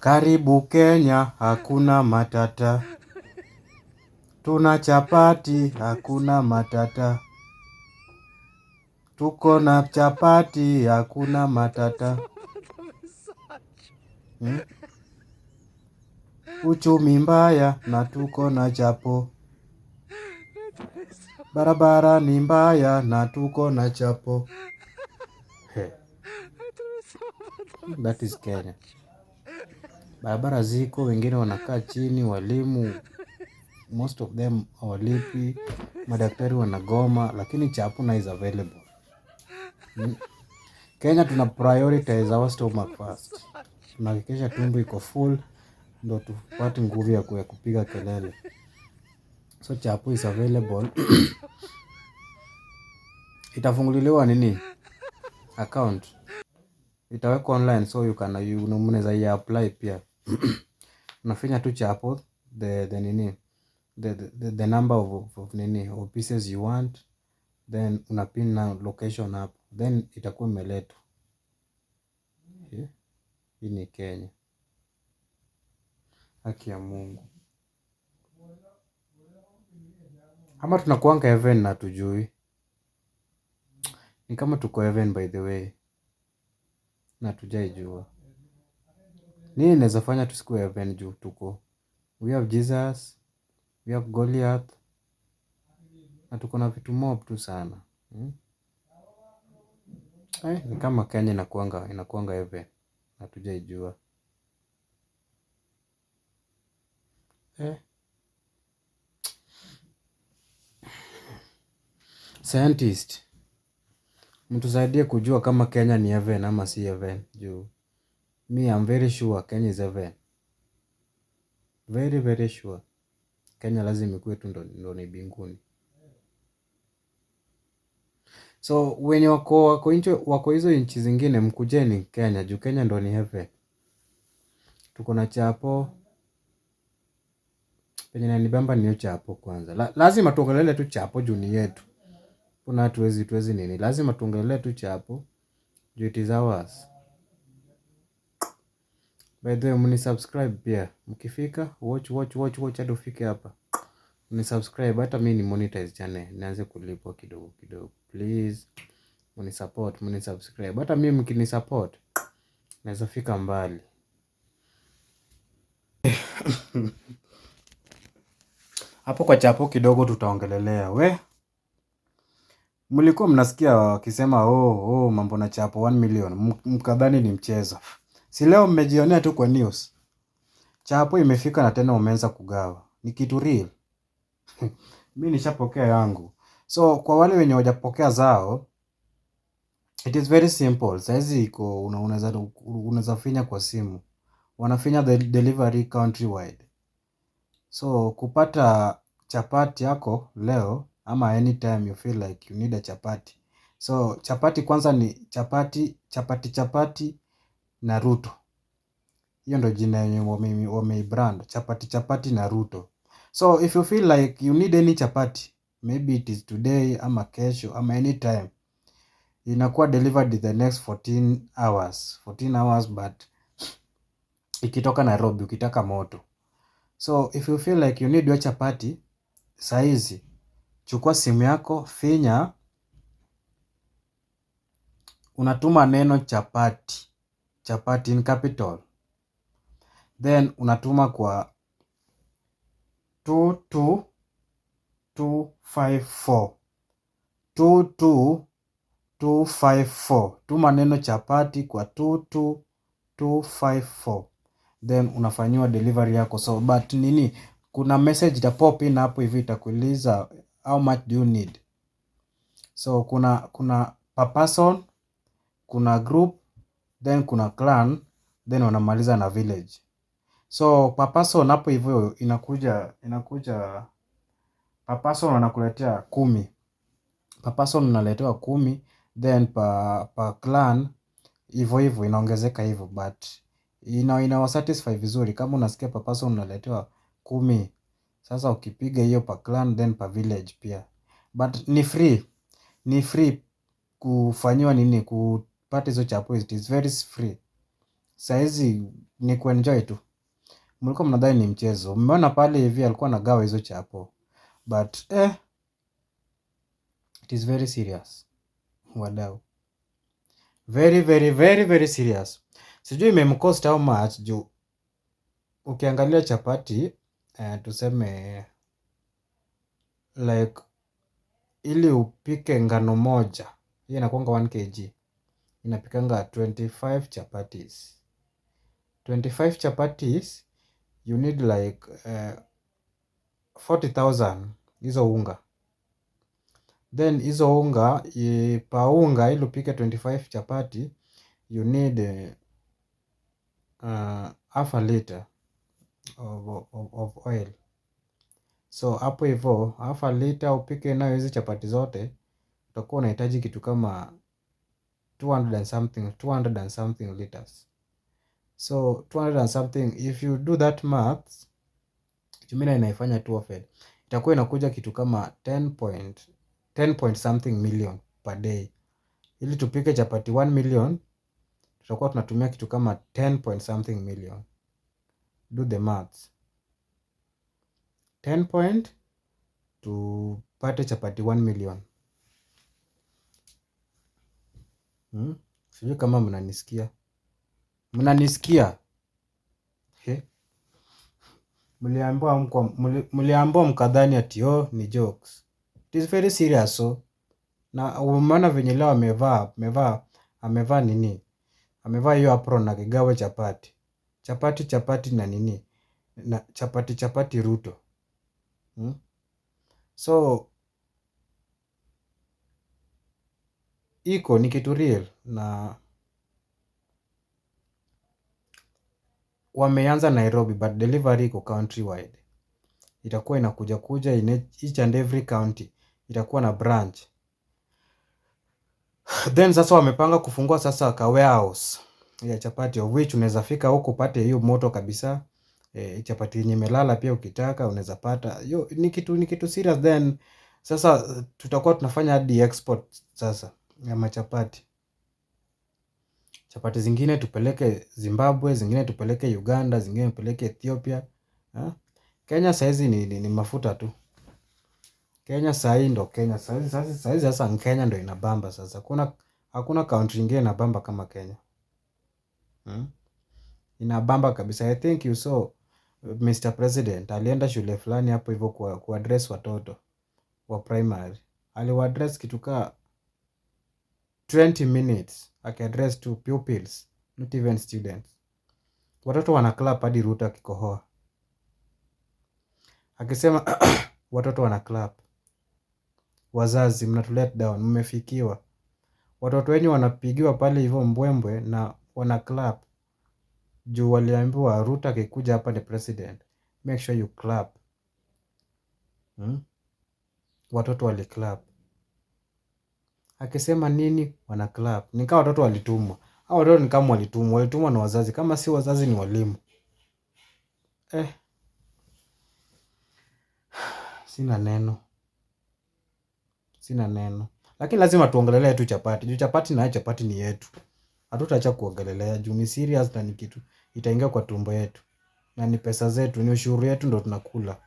Karibu Kenya, hakuna matata. Tuna chapati, hakuna matata. Tuko na chapati, hakuna matata. Uchumi mbaya na tuko na chapo. Barabara ni mbaya na tuko na chapo. That is Kenya. Barabara ziko, wengine wanakaa chini, walimu, most of them hawalipi, madaktari wanagoma, lakini chapuna is available. Kenya tuna prioritize our stomach first. Tunahakikisha tumbo iko full, ndo tupate nguvu ya kupiga kelele. So chapo is available. Itafunguliwa nini? Account. Itawekwa online so mnaweza i-apply pia. Unafinya tu chapo, the number of pieces you want, then unapin na location hapo, then itakuwa imeletwa. Hii ni Kenya. Haki ya Mungu. Ama tunakuanga heaven na tujui. Ni kama tuko heaven by the way. Na tujaijua. Nini inaweza fanya tusikuwe heaven juu tuko? We have Jesus, we have Goliath. Na tuko na vitu mob tu sana. Ni kama Kenya inakuanga heaven. Na tujaijua. Scientist, mtusaidie kujua kama Kenya ni heaven ama si heaven juu. Me, I'm very sure Kenya is heaven. Very, very sure. Kenya lazima ikuwe tu ndo ni mbinguni. So, wenye wako hizo nchi zingine mkujeni Kenya juu Kenya ndo ni heaven. Tuko na chapo. Penye inanibamba ni hiyo chapo kwanza. Lazima tuongelele tu chapo juu ni yetu. Kuna hatuwezi nini. Lazima tuongelele tu chapo juu it is ours. By the way, mnisubscribe pia. Mkifika, watch hadi ufike hapa. Mnisubscribe, hata mimi ni monetize channel. Nianze kulipwa kidogo kidogo. Please, mnisubscribe. Hata mimi mkinisupport, naweza fika mbali. Hapo kwa chapo kidogo tutaongelelea. Mlikuwa mnasikia wakisema mambo na chapo 1 million. Mkadhani ni mchezo. Si leo mmejionea tu kwa news. Chapo imefika na tena umeanza kugawa. Ni kitu real. Mimi nishapokea yangu. So kwa wale wenye hawajapokea zao, it is very simple. Saizi iko unaweza finya kwa simu. Wanafinya the delivery countrywide. So kupata chapati yako leo ama anytime you feel like you need a chapati. So chapati kwanza ni chapati na Ruto. Hiyo ndo jina yenye wameibrand, chapati na Ruto. So if you feel like you need any chapati, maybe it is today ama kesho ama anytime, inakuwa delivered the next 14 hours. 14 hours but ikitoka Nairobi ukitaka moto. So if you feel like you need your chapati, saizi chukua simu yako, finya, unatuma neno chapati in capital. Then unatuma kwa 22254. 22254. Tuma neno chapati kwa 22254. Then unafanyiwa delivery yako. So but kuna message ita pop in hapo hivi itakuuliza how much do you need. So kuna per person, kuna group, then kuna clan, then wanamaliza na village. So per person hapo hivyo inakuja per person wanakuletea 10. Per person unaletewa 10, then per clan hivyo inaongezeka hivyo, but inawasatisfy vizuri kama unasikia per person unaletewa 10. Sasa ukipiga hiyo per clan then per village pia. But ni free kufanyiwa kupata hizo chapo, it is very free. Saizi ni kuenjoy tu. Mlikuwa mnadhani ni mchezo. Mmeona pale hivi alikuwa anagawa hizo chapo. But it is very serious. Wadau. Very very very very serious. Sijui imemcost how much juu ukiangalia chapati tuseme like ili upike ngano moja, hii inakuanga 1 kg, inapikanga 25 chapatis. 25 chapatis you need like 40,000 hizo unga. Then hizo unga paunga ili upike 25 chapati you need half a liter of oil. So hapo hivyo half a liter upike nayo hizi chapati zote utakuwa unahitaji kitu kama 200 and something liters. So 200 and something, if you do that math, jumina inaifanya 2 of it, itakuwa inakuja kitu kama 10 point something million per day. Ili tupike chapati 1 million tutakuwa tunatumia kitu kama 10 point something million. Do the maths. 10 point tupate chapati 1 million. Sijui kama mnanisikia. Mnanisikia? Mliambiwa mkadhani ati ni jokes. It is very serious so. Na umeona venye leo amevaa nini? Amevaa hiyo apron na kigawe chapati. Chapati na nini? Na chapati Ruto. So iko ni kitu real na wameanza Nairobi but delivery iko countrywide. Itakuwa inakuja in each and every county. Itakuwa na branch. Then sasa wamepanga kufungua sasa ka warehouse ya chapati, of which unaweza fika huko upate hiyo moto kabisa. Chapati yenye imelala pia ukitaka unaweza pata. Yo ni kitu serious. Then sasa tutakuwa tunafanya hadi export sasa ya machapati. Chapati zingine tupeleke Zimbabwe, zingine tupeleke Uganda, zingine tupeleke Ethiopia. Kenya saizi ni mafuta tu. Kenya saizi ndo Kenya. Saizi sasa Kenya ndo inabamba sasa. Hakuna country ingine inabamba kama Kenya. Inabamba kabisa. I think you saw Mr. President alienda shule fulani hapo hivyo kuaddress watoto wa primary. Aliwaadress kitu kaa 20 minutes. Akiaddress to pupils, not even students. Watoto wanaclap hadi Ruto akikohoa. Akisema watoto wanaclap. Wazazi mnatulet down, mmefikiwa. Watoto wenyu wanapigiwa pale hivyo mbwembwe na wanaclap. Juu waliambiwa Ruto akikuja hapa ni president. Make sure you clap. Watoto waliclap. Akisema nini wanaclap. Ni kama watoto walitumwa. Hao watoto ni kama walitumwa na wazazi. Kama si wazazi ni walimu. Sina neno. Lakini lazima tuongelelee tu chapati. Juu chapati na chapati ni yetu. Hatutaacha kuongelelea juu ni serious na ni kitu itaingia kwa tumbo yetu. Na ni pesa zetu, ni ushuru yetu ndo tunakula.